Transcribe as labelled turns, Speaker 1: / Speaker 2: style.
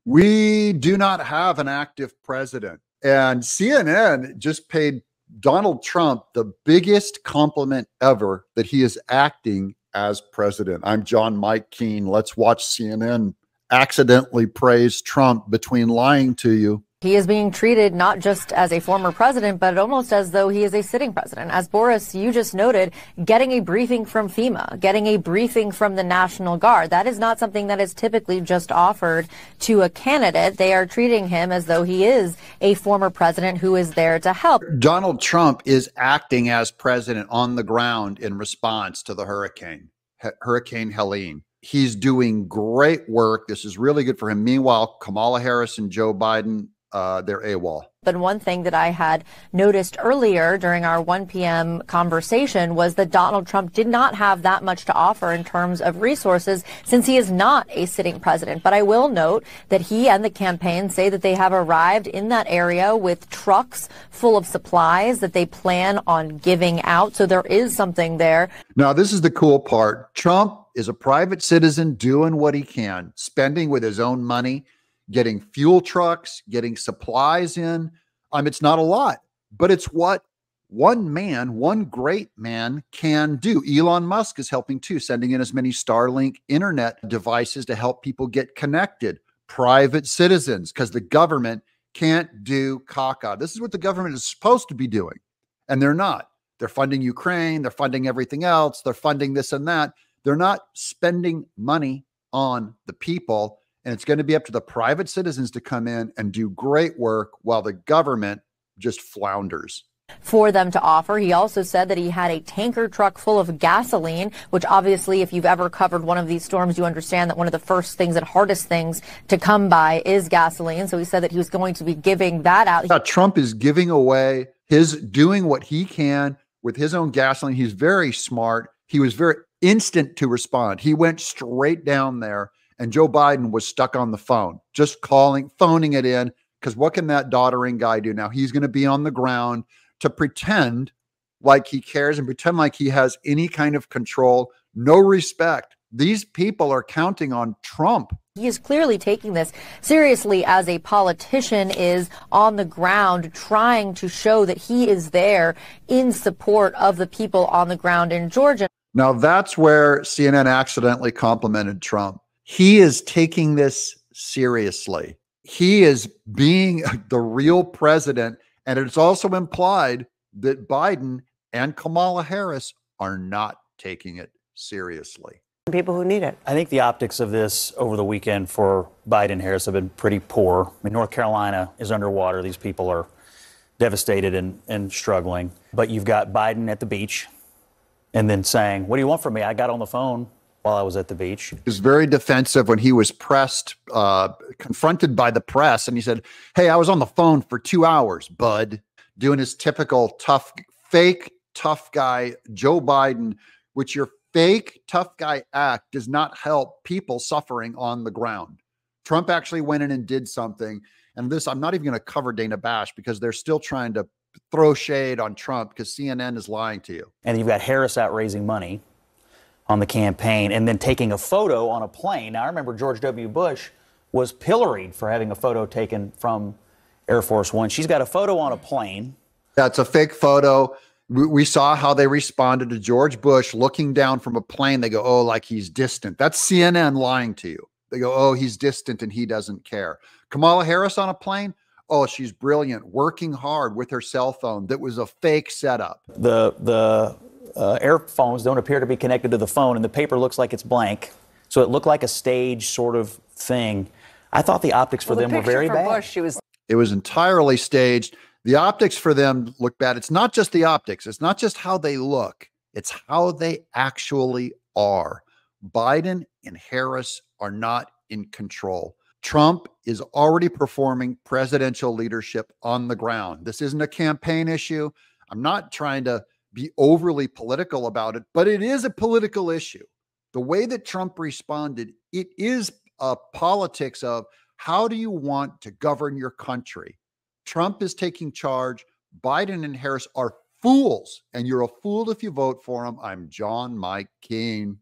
Speaker 1: We do not have an active president. And CNN just paid Donald Trump the biggest compliment ever that he is acting as president. I'm John Mike Keene. Let's watch CNN accidentally praise Trump between lying to you.
Speaker 2: He is being treated not just as a former president, but almost as though he is a sitting president. As Boris, you just noted, getting a briefing from FEMA, getting a briefing from the National Guard. That is not something that is typically just offered to a candidate. They are treating him as though he is a former president who is there to help.
Speaker 1: Donald Trump is acting as president on the ground in response to the Hurricane Helene. He's doing great work. This is really good for him. Meanwhile, Kamala Harris and Joe Biden, they're AWOL.
Speaker 2: But one thing that I had noticed earlier during our 1 p.m. conversation was that Donald Trump did not have that much to offer in terms of resources since he is not a sitting president. But I will note that he and the campaign say that they have arrived in that area with trucks full of supplies that they plan on giving out. So there is something there.
Speaker 1: Now, this is the cool part. Trump is a private citizen doing what he can, spending with his own money, getting fuel trucks, getting supplies in. It's not a lot, but it's what one man, one great man can do. Elon Musk is helping too, sending in as many Starlink internet devices to help people get connected. Private citizens, because the government can't do caca. This is what the government is supposed to be doing, and they're not. They're funding Ukraine. They're funding everything else. They're funding this and that. They're not spending money on the people. And it's going to be up to the private citizens to come in and do great work while the government just flounders.
Speaker 2: For them to offer. He also said that he had a tanker truck full of gasoline, which obviously, if you've ever covered one of these storms, you understand that one of the first things and hardest things to come by is gasoline. So he said that he was going to be giving that out.
Speaker 1: Trump is giving away doing what he can with his own gasoline. He's very smart. He was very instant to respond. He went straight down there. And Joe Biden was stuck on the phone, just phoning it in, because what can that doddering guy do now? He's going to be on the ground to pretend like he cares and pretend like he has any kind of control, no respect. These people are counting on Trump.
Speaker 2: He is clearly taking this seriously as a politician is on the ground trying to show that he is there in support of the people on the ground in Georgia.
Speaker 1: Now, that's where CNN accidentally complimented Trump. He is taking this seriously. He is being the real president. And it's also implied that Biden and Kamala Harris are not taking it seriously.
Speaker 3: People who need it.
Speaker 4: I think the optics of this over the weekend for Biden and Harris have been pretty poor. I mean, North Carolina is underwater. These people are devastated and struggling. But you've got Biden at the beach and then saying, "What do you want from me? I got on the phone while I was at the beach."
Speaker 1: He was very defensive when he was confronted by the press. And he said, "Hey, I was on the phone for 2 hours, bud," doing his typical fake tough guy, Joe Biden, which your fake tough guy act does not help people suffering on the ground. Trump actually went in and did something. And this, I'm not even going to cover Dana Bash because they're still trying to throw shade on Trump because CNN is lying to you.
Speaker 4: And you've got Harris out raising money on the campaign and then taking a photo on a plane. Now, I remember George W. Bush was pilloried for having a photo taken from Air Force One. She's got a photo on a plane.
Speaker 1: That's a fake photo. We saw how they responded to George Bush looking down from a plane. They go, "Oh, like he's distant." That's CNN lying to you. They go, "Oh, he's distant and he doesn't care." Kamala Harris on a plane. Oh, she's brilliant, working hard with her cell phone. That was a fake setup.
Speaker 4: The earphones don't appear to be connected to the phone, and the paper looks like it's blank. So it looked like a stage sort of thing. I thought the optics for them were very bad.
Speaker 3: Bush,
Speaker 1: It was entirely staged. The optics for them look bad. It's not just the optics. It's not just how they look. It's how they actually are. Biden and Harris are not in control. Trump is already performing presidential leadership on the ground. This isn't a campaign issue. I'm not trying to be overly political about it, but it is a political issue. The way that Trump responded, it is a politics of how do you want to govern your country? Trump is taking charge. Biden and Harris are fools, and you're a fool if you vote for him. I'm John Mike Keene.